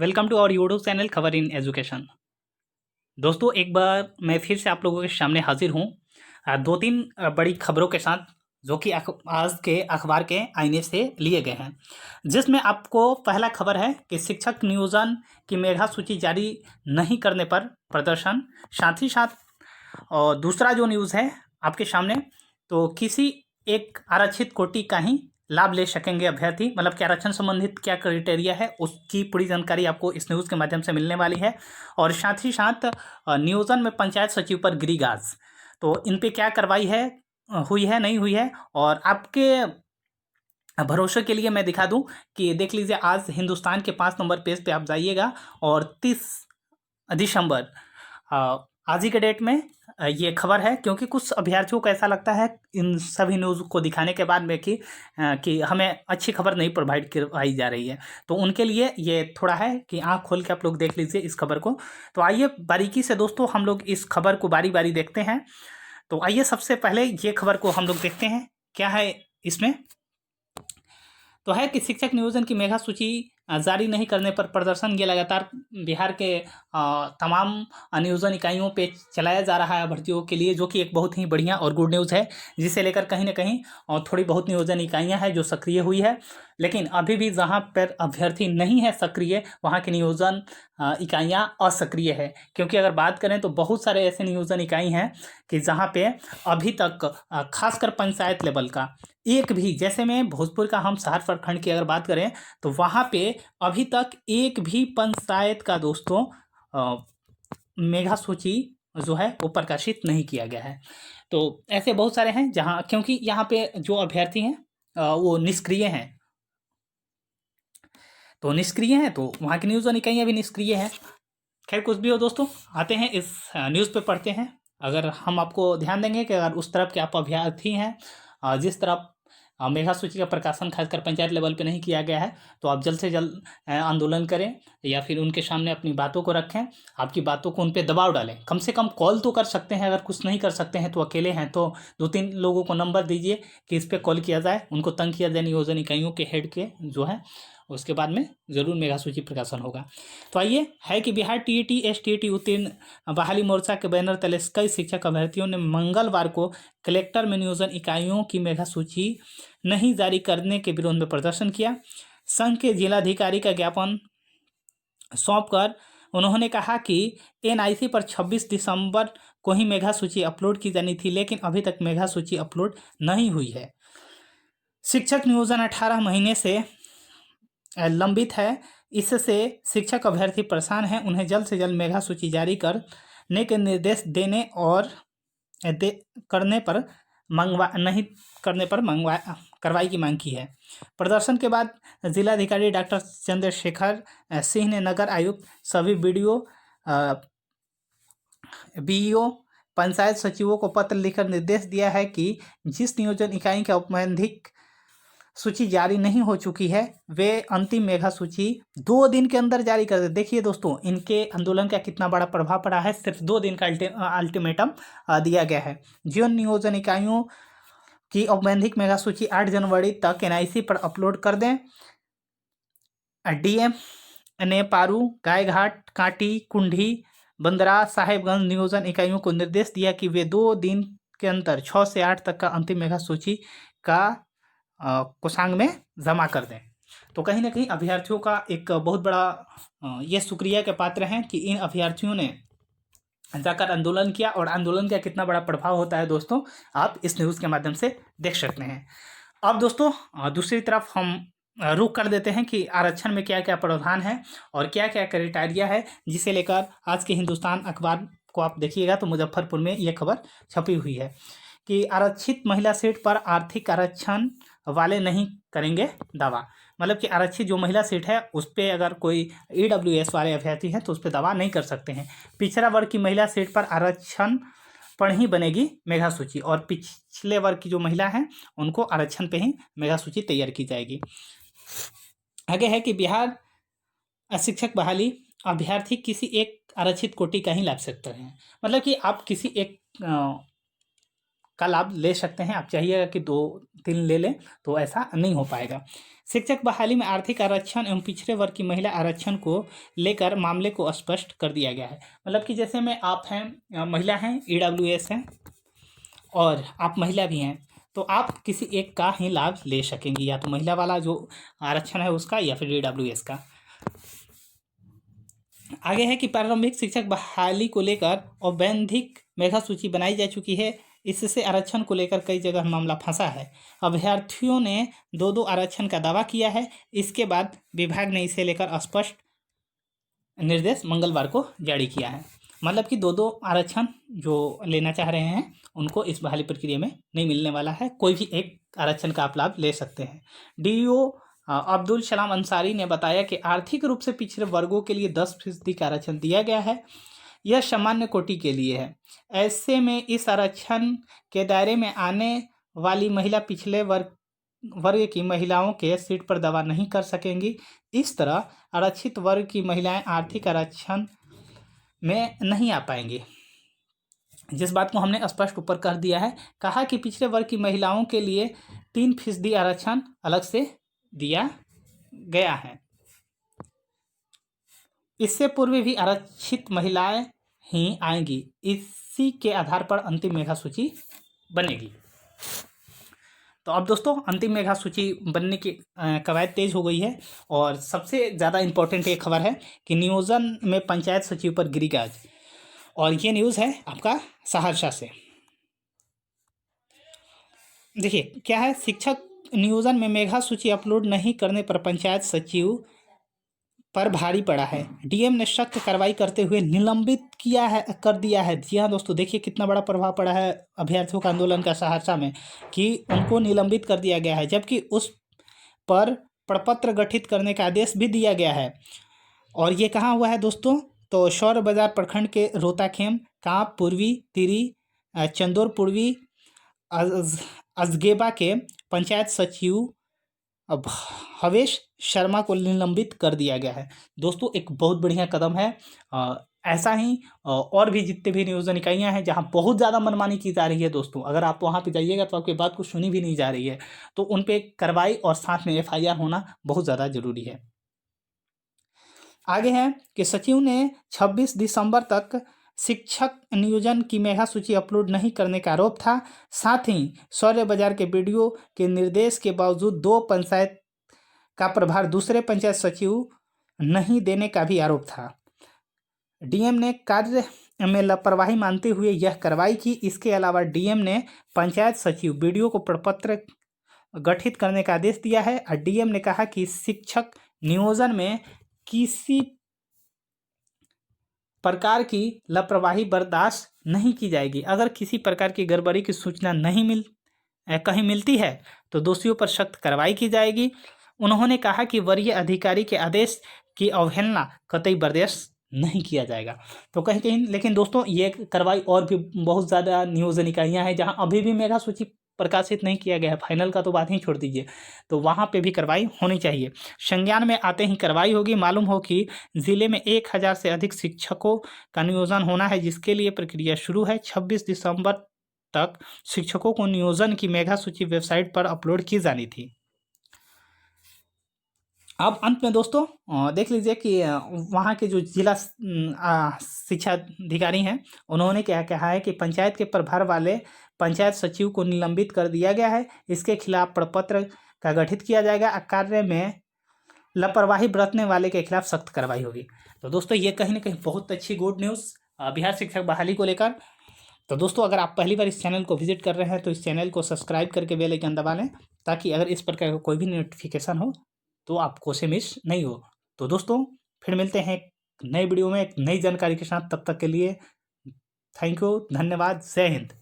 Welcome to our YouTube channel Khabar in education. दोस्तों, एक बार मैं फिर से आप लोगों के सामने हाजिर हूँ दो तीन बड़ी खबरों के साथ, जो कि आज के अखबार के आईने से लिए गए हैं। जिसमें आपको पहला खबर है कि शिक्षक नियोजन की मेधा सूची जारी नहीं करने पर प्रदर्शन। साथ ही साथ और दूसरा जो न्यूज़ है आपके सामने, तो किसी एक आरक्षित कोटि का ही लाभ ले सकेंगे अभ्यर्थी, मतलब कि आरक्षण संबंधित क्या क्राइटेरिया है उसकी पूरी जानकारी आपको इस न्यूज़ के माध्यम से मिलने वाली है। और साथ ही साथ नियोजन में पंचायत सचिव पर गिरी गाज, तो इन पे क्या कार्रवाई है, हुई है नहीं हुई है, और आपके भरोसे के लिए मैं दिखा दूं कि देख लीजिए, आज हिंदुस्तान के 5 नंबर पेज पे आप जाइएगा और 30 दिसंबर आज ही के डेट में ये खबर है। क्योंकि कुछ अभ्यर्थियों को ऐसा लगता है इन सभी न्यूज़ को दिखाने के बाद में कि हमें अच्छी खबर नहीं प्रोवाइड करवाई जा रही है, तो उनके लिए ये थोड़ा है कि आँख खोल के आप लोग देख लीजिए इस खबर को। तो आइए बारीकी से दोस्तों हम लोग इस खबर को बारी बारी देखते हैं। तो आइए सबसे पहले ये खबर को हम लोग देखते हैं क्या है इसमें। तो है कि शिक्षक नियोजन की मेधा सूची जारी नहीं करने पर प्रदर्शन ये लगातार बिहार के तमाम नियोजन इकाइयों पे चलाया जा रहा है भर्तियों के लिए, जो कि एक बहुत ही बढ़िया और गुड न्यूज़ है, जिसे लेकर कहीं ना कहीं थोड़ी बहुत नियोजन इकाइयां हैं जो सक्रिय हुई है। लेकिन अभी भी जहां पर अभ्यर्थी नहीं है सक्रिय, वहां की नियोजन इकाइयां असक्रिय है। क्योंकि अगर बात करें तो बहुत सारे ऐसे नियोजन इकाई हैं कि जहाँ पे अभी तक खासकर पंचायत लेवल का एक भी, जैसे में भोजपुर का हम शहर प्रखंड की अगर बात करें तो वहाँ पे अभी तक एक भी पंचायत का दोस्तों मेगा सूची जो है वो प्रकाशित नहीं किया गया है। तो ऐसे बहुत सारे हैं जहाँ, क्योंकि यहाँ पे जो अभ्यर्थी हैं वो निष्क्रिय हैं, तो निष्क्रिय हैं तो वहाँ की न्यूज़ इकाइयाँ भी निष्क्रिय हैं। खैर कुछ भी हो दोस्तों, आते हैं इस न्यूज़ पे पढ़ते हैं। अगर हम आपको ध्यान देंगे कि अगर उस तरफ के आप अभ्यर्थी हैं जिस तरफ मेधा सूची का प्रकाशन खासकर पंचायत लेवल पे नहीं किया गया है, तो आप जल्द से जल्द आंदोलन करें या फिर उनके सामने अपनी बातों को रखें, आपकी बातों को उन पे दबाव डालें। कम से कम कॉल तो कर सकते हैं, अगर कुछ नहीं कर सकते हैं तो अकेले हैं तो 2-3 लोगों को नंबर दीजिए कि इस पर कॉल किया जाए, उनको तंग किया जाए नियोजन इकाइयों के हेड के जो है, उसके बाद में ज़रूर मेगा सूची प्रकाशन होगा। तो आइए, है कि बिहार टीईटी एसटीईटी उत्तीर्ण बहाली मोर्चा के बैनर तले कई शिक्षक अभ्यर्थियों ने मंगलवार को कलेक्टर में नियोजन इकाइयों की मेगा सूची नहीं जारी करने के विरोध में प्रदर्शन किया। संघ के जिलाधिकारी का ज्ञापन सौंपकर उन्होंने कहा कि एनआईसी पर 26 दिसंबर को ही मेगा सूची अपलोड की जानी थी, लेकिन अभी तक मेगा सूची अपलोड नहीं हुई है। शिक्षक नियोजन 18 महीने से लंबित है, इससे शिक्षक अभ्यर्थी परेशान हैं। उन्हें जल्द से जल्द मेधा सूची जारी करने के निर्देश देने और करने पर मंगवा नहीं करने पर मंगवा कार्रवाई की मांग की है। प्रदर्शन के बाद जिलाधिकारी डॉक्टर चंद्रशेखर सिंह ने नगर आयुक्त, सभी बीईओ, पंचायत सचिवों को पत्र लिखकर निर्देश दिया है कि जिस नियोजन इकाई का औपबंधिक सूची जारी नहीं हो चुकी है वे अंतिम मेगा सूची 2 दिन के अंदर जारी कर दे। देखिए दोस्तों, इनके आंदोलन का कितना बड़ा प्रभाव पड़ा है, सिर्फ 2 दिन का अल्टीमेटम दिया गया है। जिन नियोजन इकाइयों की औपबंधिक मेगा सूची 8 जनवरी तक एनआईसी पर अपलोड कर दें। डीएम ने पारू, गायघाट, कांटी, कुंडी, बंदरा साहेबगंज नियोजन इकाइयों को निर्देश दिया कि वे 2 दिन के अंदर 6 से 8 तक का अंतिम मेगा सूची का कोषांग में जमा कर दें। तो कहीं ना कहीं अभ्यर्थियों का एक बहुत बड़ा ये शुक्रिया के पात्र हैं कि इन अभ्यर्थियों ने जाकर आंदोलन किया, और आंदोलन का कितना बड़ा प्रभाव होता है दोस्तों आप इस न्यूज़ के माध्यम से देख सकते हैं। अब दोस्तों दूसरी तरफ हम रुख कर देते हैं कि आरक्षण में क्या क्या प्रावधान है और क्या क्या क्राइटेरिया है, जिसे लेकर आज के हिंदुस्तान अखबार को आप देखिएगा तो मुजफ्फरपुर में ये खबर छपी हुई है कि आरक्षित महिला सीट पर आर्थिक आरक्षण वाले नहीं करेंगे दावा। मतलब कि आरक्षित जो महिला सीट है उस पर अगर कोई ईडब्ल्यूएस वाले अभ्यर्थी हैं तो उस पर दावा नहीं कर सकते हैं। पिछड़ा वर्ग की महिला सीट पर आरक्षण पर ही बनेगी मेधा सूची, और पिछले वर्ग की जो महिला हैं उनको आरक्षण पे ही मेधा सूची तैयार की जाएगी। आगे है कि बिहार शिक्षक बहाली अभ्यर्थी किसी एक आरक्षित कोटि का ही लाभ सकते हैं। मतलब कि आप किसी एक का लाभ ले सकते हैं। आप चाहिएगा कि 2-3 ले लें तो ऐसा नहीं हो पाएगा। शिक्षक बहाली में आर्थिक आरक्षण एवं पिछड़े वर्ग की महिला आरक्षण को लेकर मामले को स्पष्ट कर दिया गया है। मतलब कि जैसे में आप हैं महिला हैं, EWS हैं और आप महिला भी हैं, तो आप किसी एक का ही लाभ ले सकेंगी, या तो महिला वाला जो आरक्षण है उसका या फिर EWS का। आगे है कि प्रारंभिक शिक्षक बहाली को लेकर औपबंधिक मेधा सूची बनाई जा चुकी है। इससे आरक्षण को लेकर कई जगह मामला फंसा है। अभ्यर्थियों ने 2-2 आरक्षण का दावा किया है। इसके बाद विभाग ने इसे लेकर स्पष्ट निर्देश मंगलवार को जारी किया है। मतलब कि 2-2 आरक्षण जो लेना चाह रहे हैं उनको इस बहाली प्रक्रिया में नहीं मिलने वाला है। कोई भी एक आरक्षण का आप लाभ ले सकते हैं। DO अब्दुल सलाम अंसारी ने बताया कि आर्थिक रूप से पिछड़े वर्गों के लिए 10% का आरक्षण दिया गया है। यह सामान्य कोटि के लिए है। ऐसे में इस आरक्षण के दायरे में आने वाली महिला पिछले वर्ग की महिलाओं के सीट पर दावा नहीं कर सकेंगी। इस तरह आरक्षित वर्ग की महिलाएं आर्थिक आरक्षण में नहीं आ पाएंगी। जिस बात को हमने स्पष्ट ऊपर कर दिया है, कहा कि पिछड़े वर्ग की महिलाओं के लिए 3% आरक्षण अलग से दिया गया है। इससे पूर्व भी आरक्षित महिलाएं ही आएंगी। इसी के आधार पर अंतिम मेधा सूची बनेगी। तो अब दोस्तों अंतिम मेधा सूची बनने की कवायद तेज हो गई है। और सबसे ज़्यादा इम्पोर्टेंट ये खबर है कि नियोजन में पंचायत सचिव पर गिरी गाज। और ये न्यूज़ है आपका सहरसा से। देखिए क्या है, शिक्षक नियोजन में मेधा सूची अपलोड नहीं करने पर पंचायत सचिव पर भारी पड़ा है। DM ने सख्त कार्रवाई करते हुए निलंबित कर दिया है। जी हाँ दोस्तों, देखिए कितना बड़ा प्रभाव पड़ा है अभ्यर्थियों का आंदोलन का सहरसा में कि उनको निलंबित कर दिया गया है, जबकि उस पर प्रपत्र गठित करने का आदेश भी दिया गया है। और ये कहाँ हुआ है दोस्तों, तो शौर्य बाजार प्रखंड के रोताखेम, कांप पूर्वी, तिरी, चंदौर पूर्वी, अजगेबा के पंचायत सचिव अब हवेश शर्मा को निलंबित कर दिया गया है। दोस्तों एक बहुत बढ़िया कदम है। ऐसा ही और भी जितने भी नियोजन इकाइयाँ हैं जहां बहुत ज़्यादा मनमानी की जा रही है दोस्तों, अगर आप वहां पे जाइएगा तो आपकी बात को सुनी भी नहीं जा रही है, तो उन पे कार्रवाई और साथ में FIR होना बहुत ज़्यादा जरूरी है। आगे है कि सचिव ने 26 दिसंबर तक शिक्षक नियोजन की मेधा सूची अपलोड नहीं करने का आरोप था। साथ ही शौर्य बाजार के BDO के निर्देश के बावजूद 2 पंचायत का प्रभार दूसरे पंचायत सचिव नहीं देने का भी आरोप था। DM ने कार्य में लापरवाही मानते हुए यह कार्रवाई की। इसके अलावा DM ने पंचायत सचिव BDO को प्रपत्र गठित करने का आदेश दिया है। और DM ने कहा कि शिक्षक नियोजन में किसी प्रकार की लापरवाही बर्दाश्त नहीं की जाएगी। अगर किसी प्रकार की गड़बड़ी की सूचना कहीं मिलती है तो दोषियों पर सख्त कार्रवाई की जाएगी। उन्होंने कहा कि वरीय अधिकारी के आदेश की अवहेलना कतई बर्दाश्त नहीं किया जाएगा। तो कहीं कहीं लेकिन दोस्तों ये कार्रवाई और भी बहुत ज़्यादा नियोजन इकाइयाँ हैं जहाँ अभी भी मेधा सूची प्रकाशित नहीं किया गया है, फाइनल का तो बात ही छोड़ दीजिए, तो वहाँ पे भी कार्रवाई होनी चाहिए। संज्ञान में आते ही कार्रवाई होगी। मालूम हो कि जिले में 1000 से अधिक शिक्षकों का नियोजन होना है, जिसके लिए प्रक्रिया शुरू है। 26 दिसंबर तक शिक्षकों को नियोजन की मेधा सूची वेबसाइट पर अपलोड की जानी थी। अब अंत में दोस्तों देख लीजिए कि वहाँ के जो जिला शिक्षा अधिकारी हैं उन्होंने क्या कहा है कि पंचायत के प्रभार वाले पंचायत सचिव को निलंबित कर दिया गया है। इसके खिलाफ प्रपत्र का गठित किया जाएगा। कार्य में लापरवाही बरतने वाले के खिलाफ सख्त कार्रवाई होगी। तो दोस्तों ये कहीं ना कहीं बहुत अच्छी गुड न्यूज़ बिहार शिक्षक बहाली को लेकर। तो दोस्तों अगर आप पहली बार इस चैनल को विजिट कर रहे हैं तो इस चैनल को सब्सक्राइब करके बेल आइकन दबा लें, ताकि अगर इस प्रकार का कोई भी नोटिफिकेशन हो तो आपको से मिस नहीं हो। तो दोस्तों फिर मिलते हैं एक नई वीडियो में एक नई जानकारी के साथ। तब तक के लिए थैंक यू, धन्यवाद, जय हिंद।